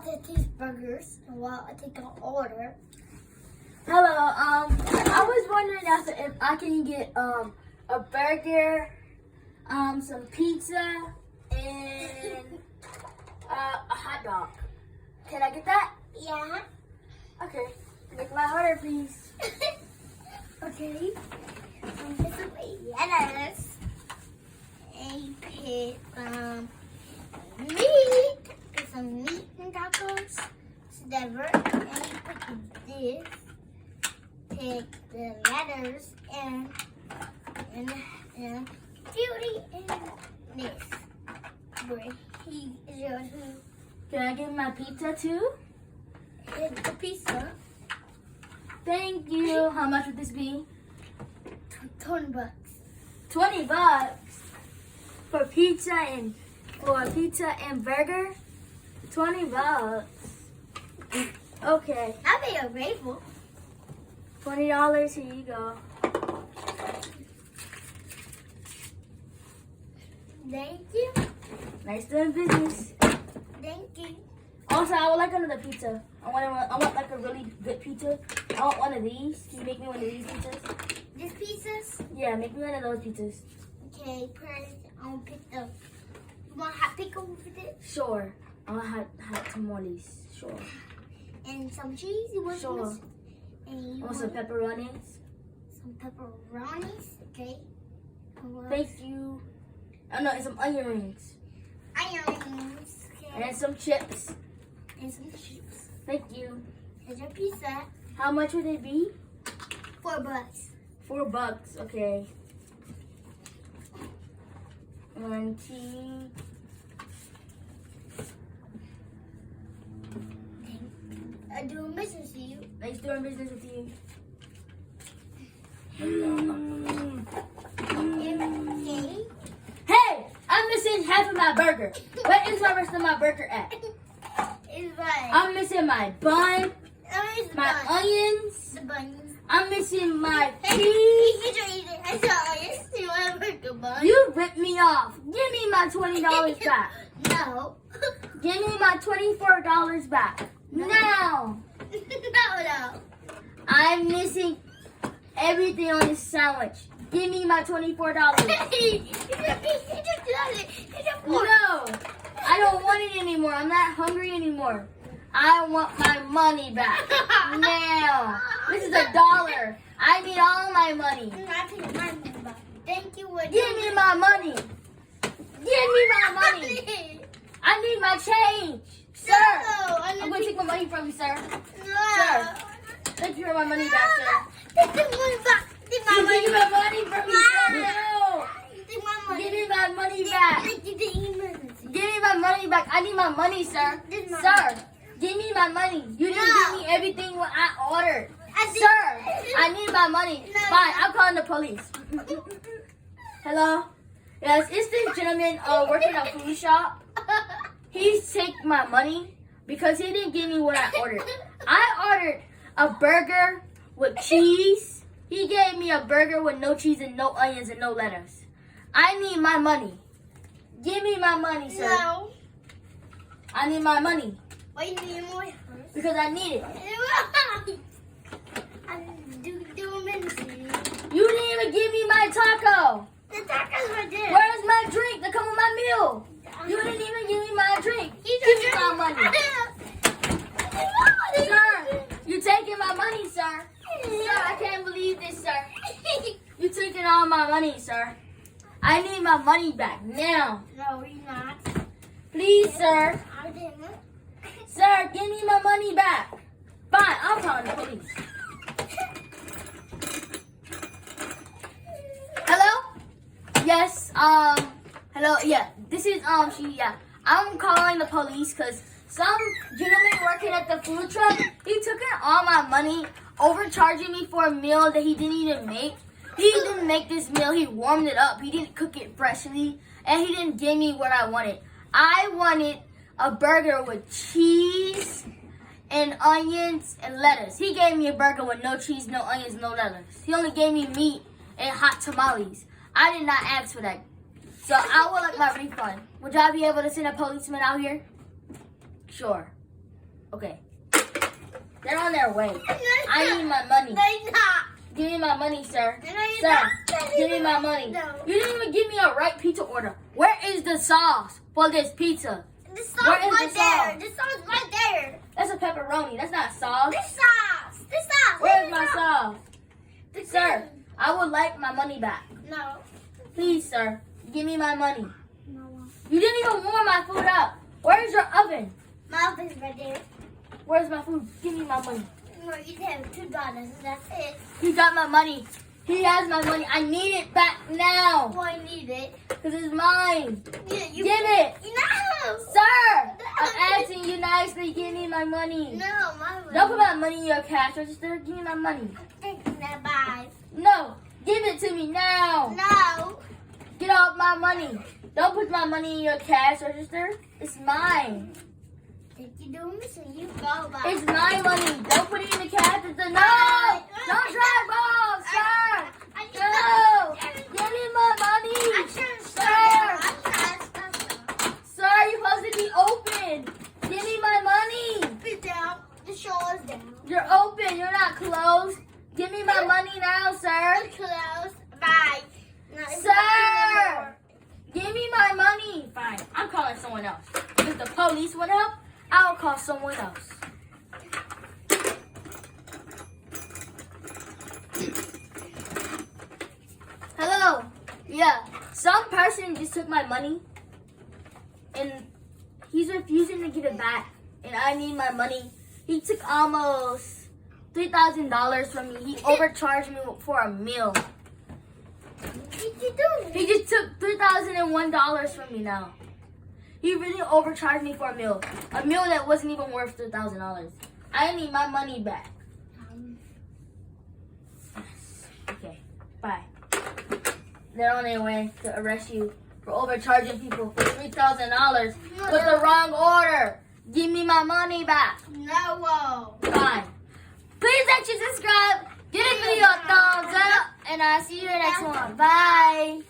to taste burgers while I take an order. Hello. I was wondering if I can get a burger, some pizza, and a hot dog. Can I get that? Yeah. Okay. Make my order, please. Okay. This is lettuce. And put meat. Put some meat in tacos. Whatever. And you put this. Take the lettuce and beauty and this. Where he is yours. Can I get my pizza too? And the pizza. Thank you. How much would this be? $20. $20 for pizza and burger. $20. Okay. I'll be grateful. $20. Here you go. Thank you. Nice doing business. Thank you. Also, I would like another pizza. I want like a really good pizza. I want one of these. Can you make me one of these pizzas? These pizzas? Yeah, make me one of those pizzas. Okay, first I'll pick the. You want hot pickle with it? Sure. I want hot tamales. Sure. And some cheese? You want Sure. some? And you I want some pepperonis. some pepperonis? Okay. Thank you. Oh no, and some onion rings. Onions. Okay. And some chips. And some chips. Thank you. Here's your pizza. How much would it be? $4. $4. Okay. And tea. I'm doing business with you. Nice doing business with you. Okay. Hey, I'm missing half of my burger. Where is the rest of my burger at? It's right. I'm missing my bun, It's my bun. onions. The buns. I'm missing my Hey, cheese. I saw onions. You want a burger bun? You ripped me off. Give me my $20 back. No. Give me my $24 back. Now. No. I'm missing everything on this sandwich. Give me my $24. No, I don't want it anymore. I'm not hungry anymore. I want my money back. Now. This is $1. I need all my money. Thank you. Give me my money. Give me my money. I need my change. Sir, I'm going to take my money from you, sir. Sir, thank you for my money back, sir. Take the money back. Take my You money give me my money from me, sir. No. Take my money. Give me my money back. Give me my money back. I need my money, sir. Sir, give me my money. You didn't give me everything what I ordered. Sir, I need my money. Fine, I'm calling the police. Hello? Yes, it's this gentleman working at a food shop. He's taking my money because he didn't give me what I ordered. I ordered a burger with cheese. He gave me a burger with no cheese and no onions and no lettuce. I need my money. Give me my money, sir. No. I need my money Why you need more first? because I need it. I'm doing medicine. You didn't even give me my taco. The tacos were there. Where's my drink that come with my meal? You didn't even give me my drink. Give me my money. Sir, you taking my money, sir. Sir, I can't believe this, sir. You taking all my money, sir. I need my money back now. No, you're not. Please, sir. I didn't. Sir, give me my money back. Fine, I'll call the police. Hello? Yes, hello, yeah. This is, I'm calling the police because some gentleman working at the food truck, he took in all my money, overcharging me for a meal that he didn't even make. He didn't make this meal, he warmed it up, he didn't cook it freshly, and he didn't give me what I wanted. I wanted a burger with cheese and onions and lettuce. He gave me a burger with no cheese, no onions, no lettuce. He only gave me meat and hot tamales. I did not ask for that. So I would like my refund. Would y'all be able to send a policeman out here? Sure. Okay. They're on their way. I need my money. They're not. Give me my money, sir. No, you're Sir, not. give me my money. No. You didn't even give me a right pizza order. Where is the sauce for this pizza? The sauce Where is right the there. sauce? The sauce right there. That's a pepperoni. That's not sauce. This sauce. This sauce. Where's This my sauce? The Sir, cream. I would like my money back. No. Please, sir, give me my money. No. You didn't even warm my food up. Where's your oven? My oven's right there. Where's my food? Give me my money. No, you have $2 and that's it. He got my money. He has my money. I need it back now. Boy, I need it. Because it's mine. Yeah, Give it. No. Sir, I'm asking you nicely. Give me my money. No, my money. Don't put my money in your cash register. Give me my money. Taking that bye. No. Give it to me now. No. Get off my money. Don't put my money in your cash register. It's mine. If you do me, so you go by. It's my money. Don't put it in the cash register. No. Don't drive off, sir. No. Give me my money. Sir, you're supposed to be open. Give me my money. Sit down. The show's down. You're open. You're not closed. Give me my money now, sir. Close. Bye. Sir, give me my money. Fine. I'm calling someone else. If the police would help, I'll call someone else. Hello. Yeah. Some person just took my money and he's refusing to give it back. And I need my money. He took almost $3,000 from me. He overcharged me for a meal. What did you do? He just took $3,001 from me now. He really overcharged me for a meal that wasn't even worth $3,000. I need my money back. Okay, bye. They're on their way to arrest you for overcharging people for $3,000 with the wrong order. Give me my money back. No. Fine. Please like and subscribe. Give the video a thumbs up. And I'll see you in the next one. Bye.